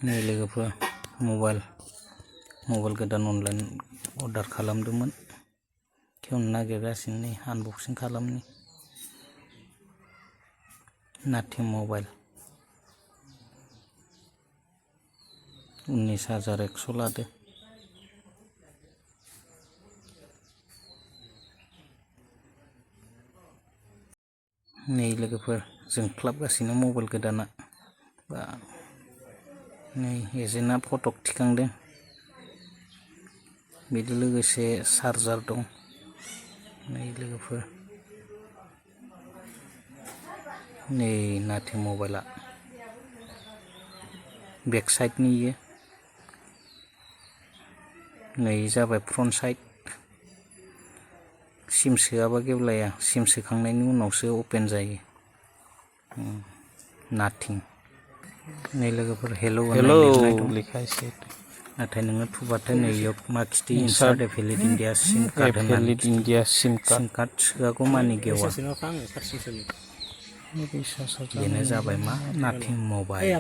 नै लोगोफोर मबाइल गोदान अनलाइन अर्डार खालामदोंमोन खेवनो नागिरगासिनो नै आनबक्सिं खालामनि नाथिं मबाइल 19,100 लादो नै लोगोफोर जोंख्लाबगासिनो मबाइल गोदाना बा नै एजेन्टआ फटक थिखांदों बिदि लोगोसे चार्जार दं नै लोगोफोर नै नाथिं मबाइला बेक साइडनि इयो नै जाबाय फ्रन्ट साइड सिम सोआबा गेवलाया सिम सोखांनायनि उनावसो अपेन जायो नाथिं नै लोगोफोर हेलौ लेखा एसे नाथाय नोङो थुबाथाय नै इयाव मा खिथि इनसार्ट ए भेलिड इन्डिया सिम कार्ड होननानै सिम कार्ड सोआगौ मानि गेवा बेनो जाबाय मा नाथिं मबाइल